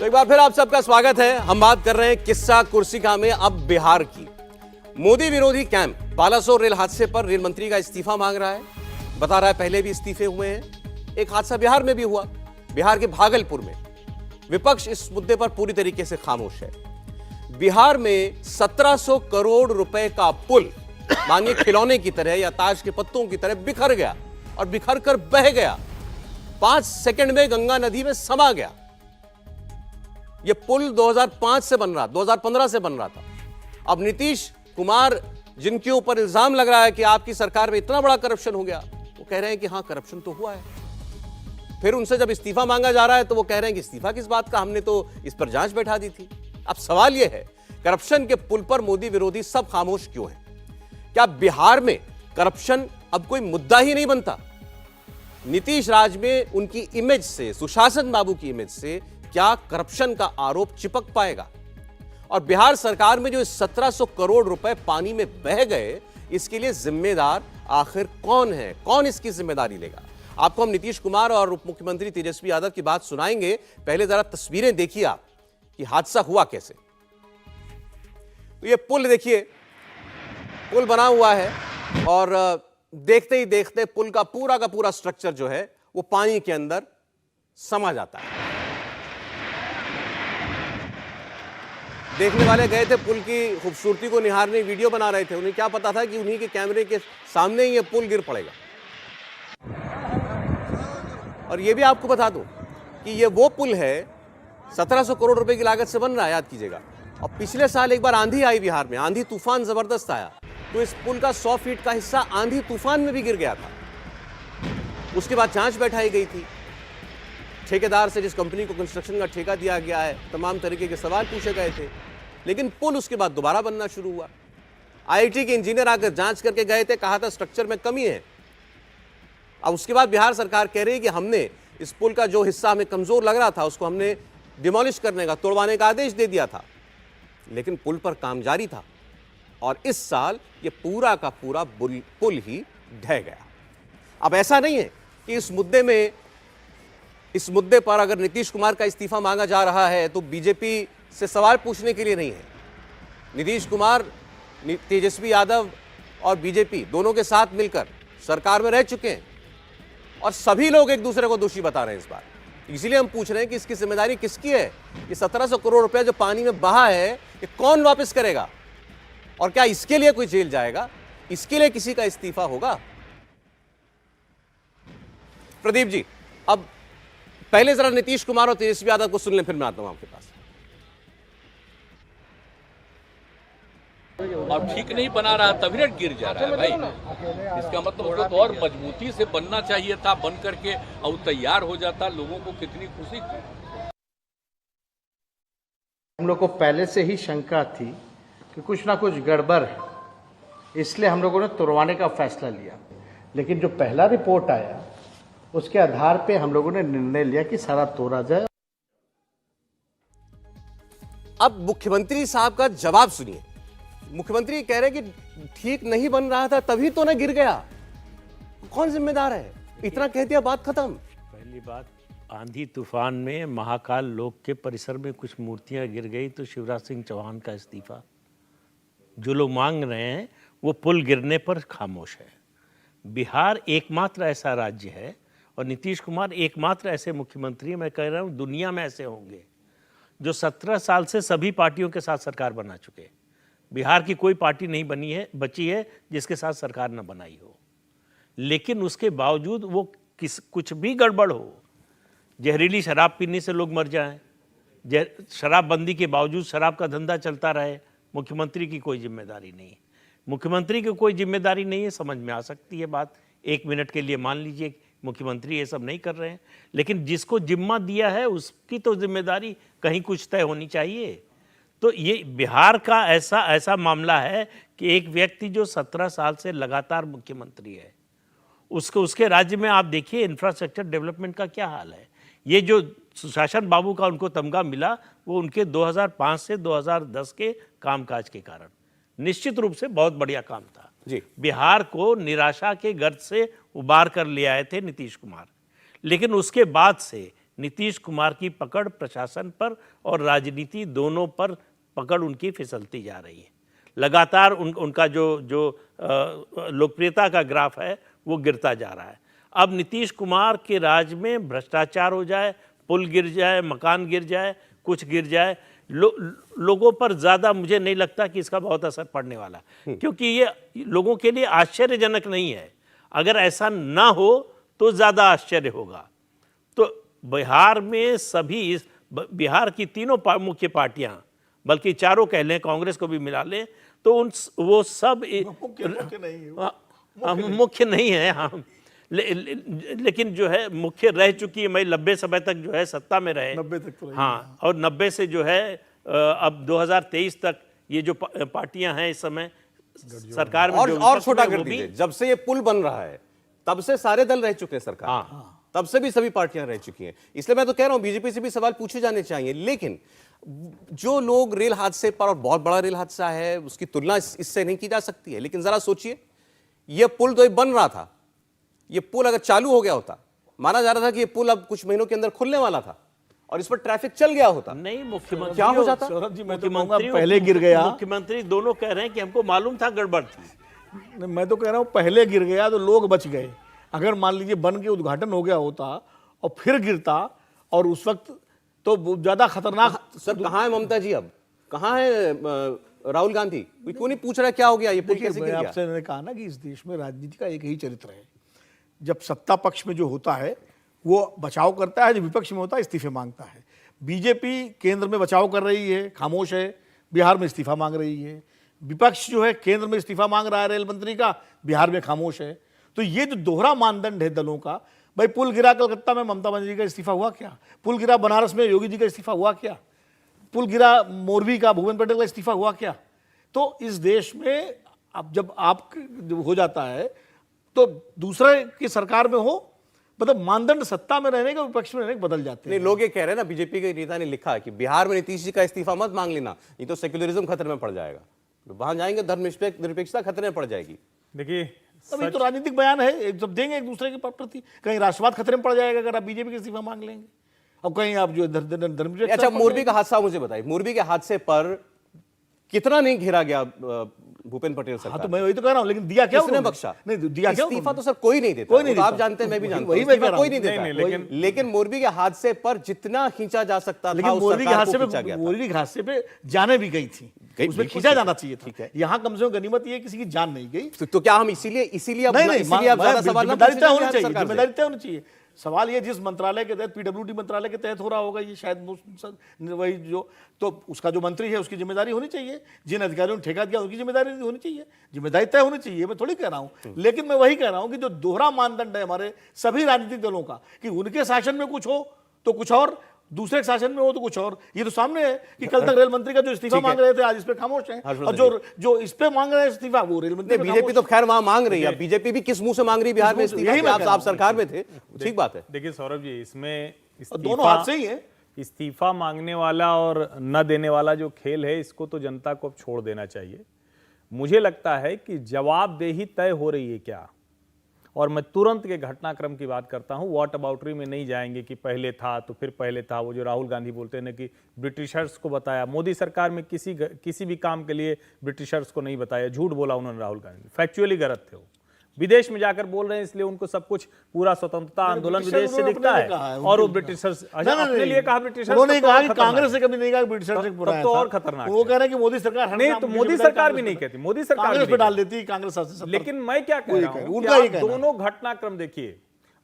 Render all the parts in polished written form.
तो एक बार फिर आप सबका स्वागत है। हम बात कर रहे हैं किस्सा कुर्सिका में अब बिहार की। मोदी विरोधी कैंप बालासोर रेल हादसे पर रेल मंत्री का इस्तीफा मांग रहा है। बता रहा है पहले भी इस्तीफे हुए हैं। एक हादसा बिहार में भी हुआ, बिहार के भागलपुर में। विपक्ष इस मुद्दे पर पूरी तरीके से खामोश है। बिहार में 1700 करोड़ रुपए का पुल मांगे खिलौने की तरह या ताश के पत्तों की तरह बिखर गया और बिखर कर बह गया। 5 सेकंड में गंगा नदी में समा गया। यह पुल 2005 से बन रहा, 2015 से बन रहा था। अब नीतीश कुमार जिनके ऊपर इल्जाम लग रहा है कि आपकी सरकार में इतना बड़ा करप्शन हो गया, वो कह रहे हैं कि हां करप्शन तो हुआ है। फिर उनसे जब इस्तीफा मांगा जा रहा है तो वो कह रहे हैं कि इस्तीफा किस बात का, हमने तो इस पर जांच बैठा दी थी। अब सवाल यह है, करप्शन के पुल पर मोदी विरोधी सब खामोश क्यों हैं? क्या बिहार में करप्शन अब कोई मुद्दा ही नहीं बनता? नीतीश राज में उनकी इमेज से, सुशासन बाबू की इमेज से क्या करप्शन का आरोप चिपक पाएगा? और बिहार सरकार में जो 1700 करोड़ रुपए पानी में बह गए, इसके लिए जिम्मेदार आखिर कौन है? कौन इसकी जिम्मेदारी लेगा? आपको हम नीतीश कुमार और उप मुख्यमंत्री तेजस्वी यादव की बात सुनाएंगे। पहले जरा तस्वीरें देखिए आप कि हादसा हुआ कैसे। तो ये पुल देखिए, पुल बना हुआ है और देखते ही देखते पुल का पूरा स्ट्रक्चर जो है वो पानी के अंदर समा जाता है। देखने वाले गए थे पुल की खूबसूरती को निहारने, वीडियो बना रहे थे। उन्हें क्या पता था कि उन्हीं के कैमरे के सामने ही ये पुल गिर पड़ेगा। और ये भी आपको बता दूं कि ये वो पुल है 1700 करोड़ रुपए की लागत से बन रहा है, याद कीजिएगा। और पिछले साल एक बार आंधी आई बिहार में, आंधी तूफान जबरदस्त आया, तो इस पुल का 100 फीट का हिस्सा आंधी तूफान में भी गिर गया था। उसके बाद जांच बैठाई गई थी। ठेकेदार से, जिस कंपनी को कंस्ट्रक्शन का ठेका दिया गया है, तमाम तरीके के सवाल पूछे गए थे। लेकिन पुल उसके बाद दोबारा बनना शुरू हुआ। आईआईटी के इंजीनियर आकर जांच करके गए थे, कहा था स्ट्रक्चर में कमी है। अब उसके बाद बिहार सरकार कह रही है कि हमने इस पुल का जो हिस्सा हमें कमजोर लग रहा था उसको हमने डिमोलिश करने का, तोड़वाने का आदेश दे दिया था। लेकिन पुल पर काम जारी था और इस साल ये पूरा का पूरा पुल ही ढह गया। अब ऐसा नहीं है कि इस मुद्दे पर अगर नीतीश कुमार का इस्तीफा मांगा जा रहा है तो बीजेपी से सवाल पूछने के लिए नहीं है। नीतीश कुमार, तेजस्वी यादव और बीजेपी दोनों के साथ मिलकर सरकार में रह चुके हैं और सभी लोग एक दूसरे को दोषी बता रहे हैं इस बार। इसीलिए हम पूछ रहे हैं कि इसकी जिम्मेदारी किसकी है? ये 1700 करोड़ रुपए जो पानी में बहा है, ये कौन वापस करेगा? और क्या इसके लिए कोई जेल जाएगा? इसके लिए किसी का इस्तीफा होगा? प्रदीप जी, अब पहले जरा नीतीश कुमार और तेजस्वी यादव को सुन लें, फिर मैं आता हूं आपके पास। और ठीक नहीं बना रहा तभी ना गिर जा रहा है भाई। इसका मतलब उसको तो और मजबूती से बनना चाहिए था, बन करके और तैयार हो जाता, लोगों को कितनी खुशी थी। हम लोग को पहले से ही शंका थी कि कुछ ना कुछ गड़बड़ है, इसलिए हम लोगों ने तोड़वाने का फैसला लिया। लेकिन जो पहला रिपोर्ट आया उसके आधार पे हम लोगों ने निर्णय लिया कि सारा तोड़ा जाए। अब मुख्यमंत्री साहब का जवाब सुनिए। मुख्यमंत्री कह रहे हैं कि ठीक नहीं बन रहा था तभी तो ना गिर गया। कौन जिम्मेदार है? इतना कह दिया, बात खत्म। पहली बात, आंधी तूफान में महाकाल लोक के परिसर में कुछ मूर्तियां गिर गई तो शिवराज सिंह चौहान का इस्तीफा। जो लोग मांग रहे हैं वो पुल गिरने पर खामोश है। बिहार एकमात्र ऐसा राज्य है और नीतीश कुमार एकमात्र ऐसे मुख्यमंत्री, मैं कह रहा हूँ दुनिया में ऐसे होंगे, जो 17 साल से सभी पार्टियों के साथ सरकार बना चुके। बिहार की कोई पार्टी नहीं बची है जिसके साथ सरकार न बनाई हो। लेकिन उसके बावजूद वो कुछ भी गड़बड़ हो, जहरीली शराब पीने से लोग मर जाएं, शराबबंदी के बावजूद शराब का धंधा चलता रहे, मुख्यमंत्री की कोई जिम्मेदारी नहीं है। मुख्यमंत्री की कोई जिम्मेदारी नहीं है, समझ में आ सकती है बात। 1 मिनट के लिए मान लीजिए मुख्यमंत्री ये सब नहीं कर रहे हैं, लेकिन जिसको जिम्मा दिया है उसकी तो जिम्मेदारी कहीं कुछ तय होनी चाहिए। तो ये बिहार का ऐसा मामला है कि एक व्यक्ति जो 17 साल से लगातार मुख्यमंत्री है, उसके राज्य में आप देखिए इंफ्रास्ट्रक्चर डेवलपमेंट का क्या हाल है। ये जो सुशासन बाबू का उनको तमगा मिला वो उनके 2005 से 2010 के कामकाज के कारण निश्चित रूप से बहुत बढ़िया काम था जी। बिहार को निराशा के गर्त से उबार कर ले आए थे नीतीश कुमार, लेकिन उसके बाद से नीतीश कुमार की पकड़ प्रशासन पर और राजनीति दोनों पर पकड़ उनकी फिसलती जा रही है। लगातार उनका जो लोकप्रियता का ग्राफ है वो गिरता जा रहा है। अब नीतीश कुमार के राज में भ्रष्टाचार हो जाए, पुल गिर जाए, मकान गिर जाए, कुछ गिर जाए, लोगों पर ज़्यादा मुझे नहीं लगता कि इसका बहुत असर पड़ने वाला, क्योंकि ये लोगों के लिए आश्चर्यजनक नहीं है। अगर ऐसा ना हो तो ज़्यादा आश्चर्य होगा। तो बिहार में बिहार की तीनों मुख्य पार्टियां, बल्कि चारों कह लें, कांग्रेस को भी मिला लें, तो वो सब मुख्य नहीं है। हाँ, लेकिन जो है मुख्य रह चुकी है। मैं 90 समय तक जो है सत्ता में रहे, 90 तक तो रही। हाँ, और 90 से जो है अब 2023 तक ये जो पार्टियां हैं इस समय सरकार में और छोटा कर दीजिए, जब से ये पुल बन रहा है तब से सारे दल रह चुके हैं सरकार। हाँ। तब से भी सभी पार्टियां रह चुकी हैं। इसलिए मैं तो कह रहा हूं बीजेपी से भी सवाल पूछे जाने चाहिए। लेकिन जो लोग रेल हादसे पर, और बहुत बड़ा रेल हादसा है, उसकी तुलना इससे नहीं की जा सकती है। लेकिन जरा सोचिए, यह पुल तो बन रहा था, ये पुल अगर चालू हो गया होता, माना जा रहा था कि ये पुल अब कुछ महीनों के अंदर खुलने वाला था और इस पर ट्रैफिक चल गया होता, नहीं, मुख्यमंत्री क्या हो जाता? सौरभ जी, मैं तो कहूंगा मुख्यमंत्री पहले गिर गया। मुख्यमंत्री दोनों कह रहे हैं कि हमको मालूम था गड़बड़ थी। मैं तो कह रहा हूं पहले गिर गया तो लोग बच गए। अगर मान लीजिए बन के उद्घाटन हो गया होता और फिर गिरता, और उस वक्त तो ज्यादा खतरनाक। सर कहां है ममता जी, अब कहां है राहुल गांधी? क्यों नहीं पूछ रहा क्या हो गया, ये पुल कैसे गिर गया? आपसे मैंने कहा ना कि इस देश में राजनीति का एक ही चरित्र है। जब सत्ता पक्ष में जो होता है वो बचाव करता है, जब विपक्ष में होता है इस्तीफे मांगता है। बीजेपी केंद्र में बचाव कर रही है, खामोश है, बिहार में इस्तीफा मांग रही है। विपक्ष जो है केंद्र में इस्तीफा मांग रहा है रेल मंत्री का, बिहार में खामोश है। तो ये जो दोहरा मानदंड है दलों का, भाई पुल गिरा कलकत्ता में ममता बनर्जी का इस्तीफा हुआ क्या? पुल गिरा बनारस में योगी जी का इस्तीफा हुआ क्या? पुल गिरा मोरबी का भूपेंद्र पटेल का इस्तीफा हुआ क्या? तो इस देश में अब जब आप हो जाता है तो दूसरे की सरकार में हो, मतलब मानदंड सत्ता में रहने का विपक्ष में रहने के बदल जाते हैं। नहीं, लोग ये कह रहे हैं ना, बीजेपी के नेता ने लिखा है कि बिहार में नीतीश जी का इस्तीफा मत मांग लेना, नहीं तो सेक्युलरिज्म खतरे में पड़ जाएगा। वहां जाएंगे धर्मनिरपेक्षता खतरे में पड़ जाएगी। देखिए अभी तो राजनीतिक बयान है, जब देंगे एक दूसरे के प्रति, कहीं राष्ट्रवाद खतरे में पड़ जाएगा अगर आप बीजेपी के इस्तीफा मांग लेंगे, और कहीं आप जो धर्मनिरपेक्ष। अच्छा, मोरबी का हादसा मुझे बताइए, मोरबी के हादसे पर कितना नहीं घेरा गया भूपेंद्र पटेल सरकार? हाँ, तो मैं वही तो कह रहा हूँ, लेकिन दिया क्या? किसने बख्शा? नहीं, दिया क्या? इस्तीफा तो सर कोई नहीं देता, कोई नहीं वो तो आप देता। जानते हैं, मैं भी जानता हूं, वही मैं कह रहा कोई हूं। नहीं देता। नहीं, लेकिन मोरबी के हादसे पर जितना खींचा जा सकता था, लेकिन उस मोरबी के सरकार को हादसे खींचा पे, गया था। मोरबी के हादसे पे जाने भी गई थी, उसमें खींचा जाना चाहिए था। यहाँ कम से कम गनीमत ये किसी की जान नहीं गई। तो क्या हम इसीलिए अब ज्यादा सवाल ना जिम्मेदारी तय होनी पूछें चाहिए, सरकार से? जिम्मेदारी तय होनी चाहिए। सवाल ये जिस मंत्रालय के तहत, पीडब्ल्यूडी मंत्रालय के तहत हो रहा होगा ये, शायद वही जो, तो उसका जो मंत्री है उसकी जिम्मेदारी होनी चाहिए। जिन अधिकारियों ने ठेका दिया उनकी जिम्मेदारी होनी चाहिए, जिम्मेदारी तय होनी चाहिए। मैं थोड़ी कह रहा हूं, लेकिन मैं वही कह रहा हूं कि जो दोहरा मानदंड है हमारे सभी राजनीतिक दलों का, कि उनके शासन में कुछ हो तो कुछ और, दूसरे के शासन में हो तो कुछ और। ये तो सामने है कि कल तक रेल मंत्री का जो इस्तीफा मांग रहे थे आज इस पे खामोश हैं, और जो इस पे मांग रहे हैं इस्तीफा वो रेल मंत्री। बीजेपी तो खैर वहां मांग रही है, बीजेपी भी किस मुंह से मांग रही है बिहार में इस्तीफा? यही आप सरकार में थे, ठीक बात है। देखिए सौरभ जी, इसमें दोनों हाथ से ही है। इस्तीफा मांगने वाला और न देने वाला जो खेल है, इसको तो जनता को अब छोड़ देना चाहिए। मुझे लगता है कि जवाबदेही तय हो रही है क्या, और मैं तुरंत के घटनाक्रम की बात करता हूं, वॉट अबाउटरी में नहीं जाएंगे कि पहले था तो फिर पहले था। वो जो राहुल गांधी बोलते हैं ना कि ब्रिटिशर्स को बताया, मोदी सरकार में किसी भी काम के लिए ब्रिटिशर्स को नहीं बताया, झूठ बोला उन्होंने राहुल गांधी, फैक्चुअली गलत थे वो। विदेश में जाकर बोल रहे हैं इसलिए उनको सब कुछ पूरा स्वतंत्रता आंदोलन विदेश से दिखता है, और वो ब्रिटिशर्स अपने लिए कहा, ब्रिटिशर्स उन्होंने कहा कि कांग्रेस से कभी नहीं कहा ब्रिटिशर्स से बुरा है, तो और खतरनाक। वो कह रहे हैं कि मोदी सरकार, नहीं तो मोदी सरकार भी नहीं कहती, मोदी सरकार कांग्रेस पे डाल देती, कांग्रेस। लेकिन मैं क्या कह रहा हूं, आप दोनों घटनाक्रम देखिए।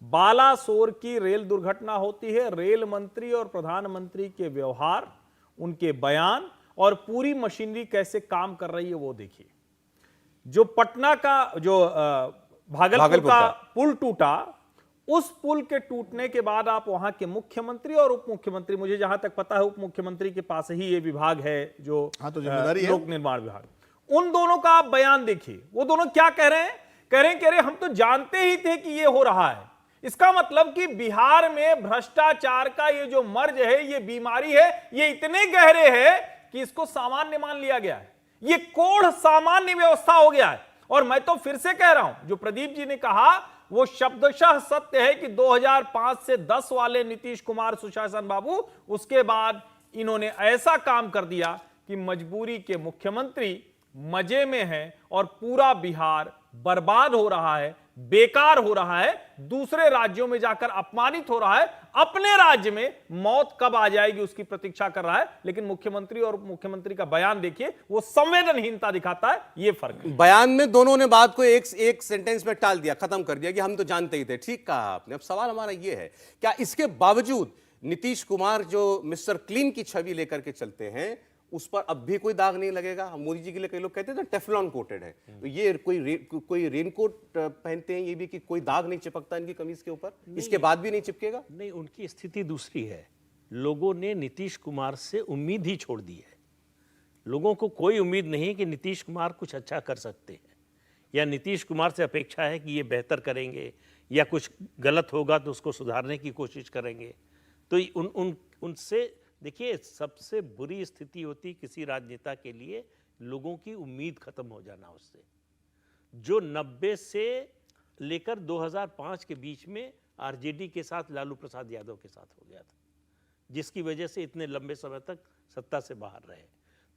बालासोर की रेल दुर्घटना होती है, रेल मंत्री और प्रधानमंत्री के व्यवहार, उनके बयान और पूरी मशीनरी कैसे काम कर रही है वो देखिए। जो पटना का जो भागलपुर का पुल टूटा, उस पुल के टूटने के बाद आप वहां के मुख्यमंत्री और उप मुख्यमंत्री, मुझे जहां तक पता है उप मुख्यमंत्री के पास ही ये विभाग है जो लोक निर्माण विभाग, उन दोनों का आप बयान देखिए। वो दोनों क्या कह रहे हैं? कह रहे हम तो जानते ही थे कि ये हो रहा है। इसका मतलब कि बिहार में भ्रष्टाचार का ये जो मर्ज है, ये बीमारी है, ये इतने गहरे है कि इसको सामान्य मान लिया गया है। ये कोढ़ सामान्य व्यवस्था हो गया है। और मैं तो फिर से कह रहा हूं, जो प्रदीप जी ने कहा वो शब्दशः सत्य है कि 2005 से 10 वाले नीतीश कुमार सुशासन बाबू, उसके बाद इन्होंने ऐसा काम कर दिया कि मजबूरी के मुख्यमंत्री मजे में हैं और पूरा बिहार बर्बाद हो रहा है, बेकार हो रहा है, दूसरे राज्यों में जाकर अपमानित हो रहा है, अपने राज्य में मौत कब आ जाएगी उसकी प्रतीक्षा कर रहा है। लेकिन मुख्यमंत्री और मुख्यमंत्री का बयान देखिए, वो संवेदनहीनता दिखाता है, ये फर्क है। बयान में दोनों ने बात को एक सेंटेंस में टाल दिया, खत्म कर दिया कि हम तो जानते ही थे। ठीक कहा आपने। अब सवाल हमारा ये है, क्या इसके बावजूद नीतीश कुमार जो मिस्टर क्लीन की छवि लेकर के चलते हैं, उस पर अब भी कोई दाग नहीं लगेगा? मोदी जी के लिए कई लोग कहते थे टेफ्लॉन कोटेड है, तो ये कोई रेनकोट पहनते हैं ये भी कि कोई दाग नहीं चिपकता इनकी कमीज के ऊपर, इसके बाद भी नहीं चिपकेगा? नहीं, उनकी स्थिति दूसरी है। लोगों ने नीतीश कुमार से उम्मीद ही छोड़ दी है। लोगों को कोई उम्मीद नहीं कि नीतीश कुमार कुछ अच्छा कर सकते हैं, या नीतीश कुमार से अपेक्षा है कि ये बेहतर करेंगे, या कुछ गलत होगा तो उसको सुधारने की कोशिश करेंगे। तो उनसे देखिए, सबसे बुरी स्थिति होती किसी राजनेता के लिए लोगों की उम्मीद खत्म हो जाना उससे। जो 90 से लेकर 2005 के बीच में आरजेडी के साथ लालू प्रसाद यादव के साथ हो गया था, जिसकी वजह से इतने लंबे समय तक सत्ता से बाहर रहे।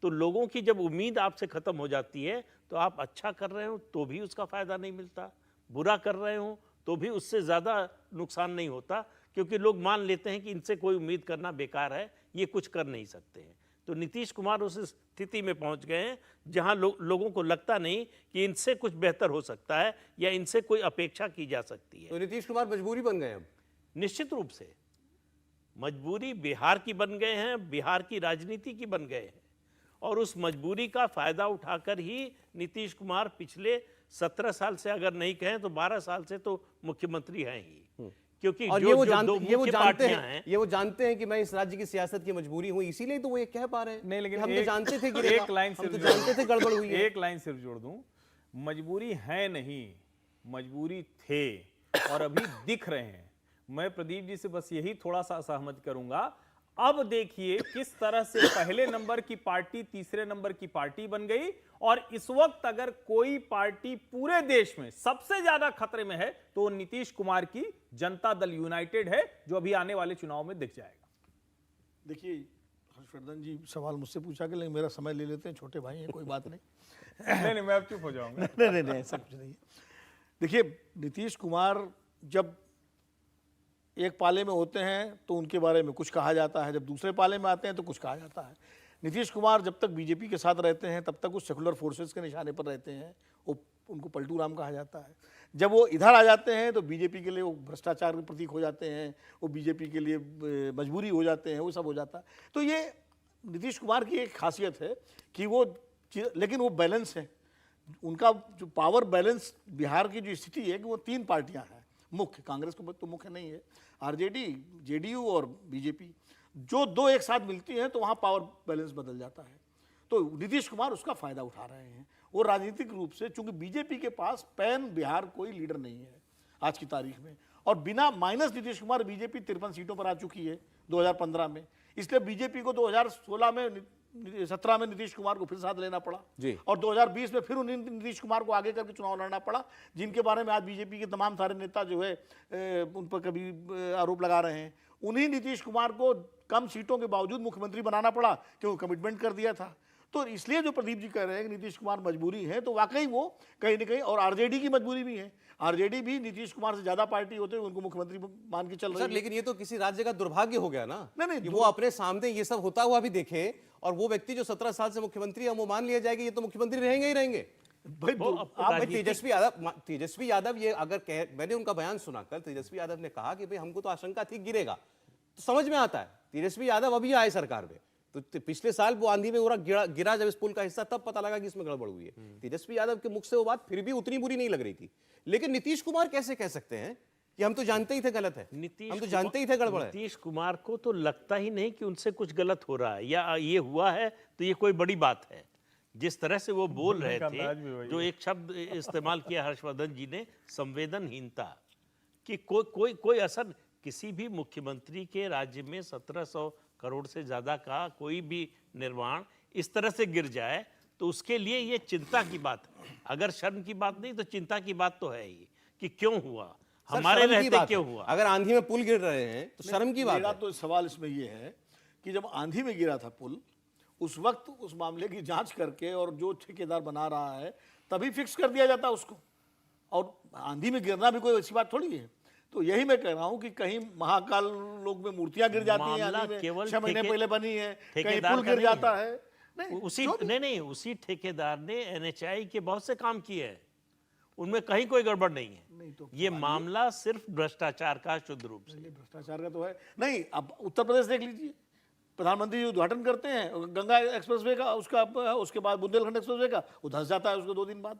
तो लोगों की जब उम्मीद आपसे खत्म हो जाती है तो आप अच्छा कर रहे हो तो भी उसका फायदा नहीं मिलता, बुरा कर रहे हो तो भी उससे ज़्यादा नुकसान नहीं होता, क्योंकि लोग मान लेते हैं कि इनसे कोई उम्मीद करना बेकार है, ये कुछ कर नहीं सकते हैं। तो नीतीश कुमार उस स्थिति में पहुंच गए हैं जहां लोगों को लगता नहीं कि इनसे कुछ बेहतर हो सकता है या इनसे कोई अपेक्षा की जा सकती है। तो नीतीश कुमार मजबूरी बन गए अब? निश्चित रूप से मजबूरी बिहार की बन गए हैं, बिहार की राजनीति की बन गए हैं, और उस मजबूरी का फायदा उठाकर ही नीतीश कुमार पिछले 17 साल से, अगर नहीं कहें तो 12 साल से तो मुख्यमंत्री हैं ही। क्योंकि और ये वो जानते हैं कि मैं इस राज्य की सियासत की मजबूरी हूं, इसीलिए तो वो ये कह पा रहे हैं। नहीं, लेकिन हम तो जानते थे गिरेगा, एक लाइन हम तो जानते थे गड़बड़ हुई है। एक लाइन सिर्फ जोड़ दूं, मजबूरी है नहीं, मजबूरी थे और अभी दिख रहे हैं। मैं प्रदीप जी से बस यही थोड़ा सा सहमत करूंगा। अब देखिए किस तरह से पहले नंबर की पार्टी तीसरे नंबर की पार्टी बन गई, और इस वक्त अगर कोई पार्टी पूरे देश में सबसे ज्यादा खतरे में है तो नीतीश कुमार की जनता दल यूनाइटेड है, जो अभी आने वाले चुनाव में दिख जाएगा। देखिए हर्षवर्धन जी, सवाल मुझसे पूछा कि लेकिन मेरा समय ले लेते हैं, छोटे भाई हैं, कोई बात नहीं। नहीं, मैं अब चुप हो जाऊंगा। नहीं, ऐसा कुछ नहीं है। देखिए, नीतीश कुमार जब एक पाले में होते हैं तो उनके बारे में कुछ कहा जाता है, जब दूसरे पाले में आते हैं तो कुछ कहा जाता है। नीतीश कुमार जब तक बीजेपी के साथ रहते हैं तब तक वो सेकुलर फोर्सेस के निशाने पर रहते हैं, वो उनको पलटू राम कहा जाता है। जब वो इधर आ जाते हैं तो बीजेपी के लिए वो भ्रष्टाचार के प्रतीक हो जाते हैं, वो बीजेपी के लिए मजबूरी हो जाते हैं, वो सब हो जाता है। तो ये नीतीश कुमार की एक खासियत है कि वो, लेकिन वो बैलेंस है उनका, जो पावर बैलेंस बिहार की जो स्थिति है कि वो 3 पार्टियां हैं मुख्य, कांग्रेस को तो मुख्य नहीं है, आरजेडी, जेडीयू और बीजेपी, जो 2 एक साथ मिलती हैं तो वहाँ पावर बैलेंस बदल जाता है। तो नीतीश कुमार उसका फायदा उठा रहे हैं। वो राजनीतिक रूप से, चूंकि बीजेपी के पास पैन बिहार कोई लीडर नहीं है आज की तारीख में, और बिना माइनस नीतीश कुमार बीजेपी 53 सीटों पर आ चुकी है 2015 में, इसलिए बीजेपी को 2016 में 17 में नीतीश कुमार को फिर साथ लेना पड़ा जी। और 2020 में फिर उन्हें नीतीश कुमार को आगे करके चुनाव लड़ना पड़ा, जिनके बारे में आज बीजेपी के तमाम सारे नेता जो है उन पर कभी आरोप लगा रहे हैं। उन्हीं नीतीश कुमार को कम सीटों के बावजूद मुख्यमंत्री बनाना पड़ा क्योंकि कमिटमेंट कर दिया था। तो इसलिए जो प्रदीप जी कह रहे हैं कि नीतीश कुमार मजबूरी है, तो वाकई वो कहीं ना कहीं, और आरजेडी की मजबूरी भी है। आरजेडी भी नीतीश कुमार से ज्यादा पार्टी होते हुए उनको मुख्यमंत्री मान के चल रही है। लेकिन ये तो किसी राज्य का दुर्भाग्य हो गया ना। नहीं, वो अपने सामने ये सब होता हुआ भी देखे, और वो व्यक्ति जो 17 साल से मुख्यमंत्री है वो मान लिया जाएगा ये तो मुख्यमंत्री रहेंगे ही रहेंगे। भाई तेजस्वी यादव ये अगर मैंने उनका बयान सुना कल, तेजस्वी यादव ने कहा कि भाई हमको तो आशंका थी गिरेगा, तो समझ में आता है तेजस्वी यादव अभी आए सरकार में, तो पिछले साल वो आंधी में गिरा जब इस पुल का हिस्सा, तब पता लगा कि इसमें गड़बड़ हुई है। तेजस्वी यादव के मुख से वो बात फिर भी उतनी बुरी नहीं लग रही थी। लेकिन नीतीश कुमार कैसे कह सकते हैं कि हम तो जानते ही थे गलत है, हम तो जानते ही थे गड़बड़ है। नीतीश कुमार को तो लगता ही नहीं कि उनसे कुछ गलत हो रहा है या ये हुआ है तो ये कोई बड़ी बात है। जिस तरह से वो बोल रहे थे, जो एक शब्द इस्तेमाल किया हर्षवर्धन जी ने, संवेदनहीनता, कि कोई असर किसी भी मुख्यमंत्री के राज्य में 1700 करोड़ से ज्यादा का कोई भी निर्माण इस तरह से गिर जाए तो उसके लिए ये चिंता की बात है। अगर शर्म की बात नहीं तो चिंता की बात तो है ही कि क्यों हुआ, सर, हमारे शर्म की रहते बात क्यों है। हुआ। अगर आंधी में पुल गिर रहे हैं तो शर्म की बात मेरा है। तो सवाल इसमें ये है कि जब आंधी में गिरा था पुल, उस वक्त उस मामले की जांच करके और जो ठेकेदार बना रहा है तभी फिक्स कर दिया जाता उसको, और आंधी में गिरना भी कोई अच्छी बात थोड़ी है। तो यही मैं कह रहा हूं कि कहीं महाकाल लोक में मूर्तियां गिर जाती हैं, मामला आंधी में केवल 6 महीने पहले बनी है, कहीं ठेकेदार पुल का गिर नहीं जाता है। है। नहीं, उसी जो भी- नहीं उसी ठेकेदार ने NHAI के बहुत से काम किए हैं, उनमें कहीं कोई गड़बड़ नहीं है। नहीं तो ये मामला सिर्फ भ्रष्टाचार का शुद्ध रूप से। भ्रष्टाचार का तो है नहीं। अब उत्तर प्रदेश देख लीजिए, प्रधानमंत्री जी उद्घाटन करते हैं और गंगा एक्सप्रेसवे का, उसके बाद बुंदेलखंड एक्सप्रेसवे का वो धंस जाता है, उसको 2 दिन बाद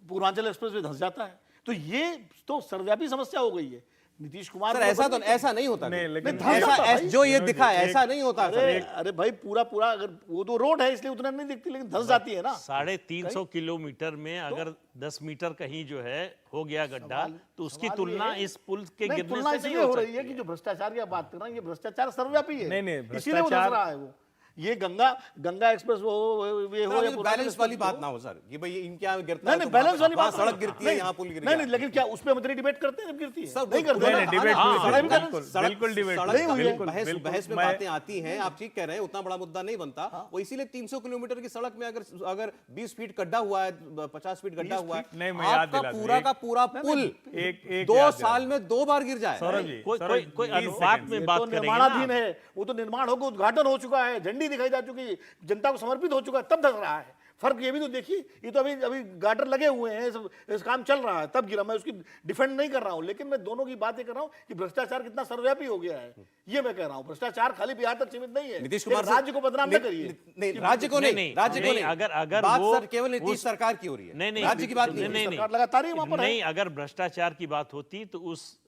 पूर्वांचल एक्सप्रेसवे धंस जाता है। तो ये तो सर्वव्यापी समस्या हो गई है। नीतीश कुमार सर को ऐसा पता तो ऐसा नहीं होता। नहीं, लेकिन नहीं, ऐसा धंस जाता ऐसा- जो ये दिखा है ऐसा नहीं होता सर। अरे भाई पूरा अगर वो तो रोड है इसलिए उतना नहीं दिखती, लेकिन धंस जाती है ना। 350 किलोमीटर में अगर 10 मीटर कहीं जो है हो गया गड्ढा, तो उसकी सवाल तुलना ये है- इस पुल के नहीं, गिरने तुलना से नहीं इसलिए हो हो रही है कि जो भ्रष्टाचार की आप बात कर रहे हैं, ये भ्रष्टाचार सर्वव्यापी है। नहीं, इसीलिए वो धंस रहा है। वो ये गंगा एक्सप्रेस वो ये हो या पूर्वांचल बैलेंस वाली एक्सप्रेस बात हो। ना हो सर कि भाई इनके यहाँ गिरता नहीं है नहीं तो बैलेंस वाली वहाँ बात सड़क गिरती है, यहाँ पुल गिर गया। नहीं, लेकिन क्या उस पर हम इतनी डिबेट करते हैं जब गिरती है? सर नहीं करते नहीं, ना। नहीं, डिबेट हाँ, हुई, सड़क भी बिल्कुल, बैलेंस- बिल्कुल डिबेट सड़क हुई, नहीं हुई है। बिल्कुल, बहस बिल्कुल। बहस में मैं- बातें आती हैं, आप ठीक कह रहे हैं, उतना बड़ा मुद्दा नहीं बनता। वो इसीलिए 300 किलोमीटर की सड़क में अगर 20 फीट गड्ढा हुआ है, 50 फीट गड्ढा हुआ है, नहीं, मैं याद आपका दिला दूं, पूरा एक- का पूरा पुल एक 2 याद दिला साल में 2 बार गिर जाए। सौरभ जी, कोई सौरभ, कोई कोई 20 अनुपात सेकंड। में ये बात तो करेंगे निर्माणाधीन ना। है, वो तो निर्माण होकर उद्घाटन हो चुका है, झंडी दिखाई जा चुकी है, जनता को समर्पित हो चुका है, तब धस रहा है। फर्क ये भी तो देखिए, ये तो अभी गार्डर लगे हुए हैं, इस काम चल रहा है तब गिरा। मैं उसकी डिफेंड नहीं कर रहा हूं, लेकिन मैं दोनों की बात ये कर रहा हूं कि भ्रष्टाचार कितना सर्वव्यापी हो गया है, ये मैं कह रहा हूं। भ्रष्टाचार खाली बिहार तक सीमित नहीं है। नीतीश कुमार लेकिन राज्य को बदनाम न करिए। नहीं, राज्य को नहीं, नहीं, राज्य को नहीं, नहीं। अगर बात वो सर केवल नीतीश सरकार की हो रही है, नहीं, राज्य की बात नहीं, नहीं। नहीं, सरकार लगातार ही वहां पर है। नहीं, अगर भ्रष्टाचार की बात होती तो उस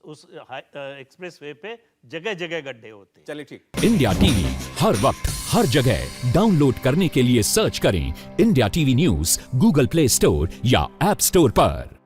एक्सप्रेसवे पे जगह जगह गड्ढे होते। चलिए ठीक। इंडिया टीवी हर वक्त हर जगह डाउनलोड करने के लिए सर्च करें India TV news Google play store या ऐप स्टोर पर।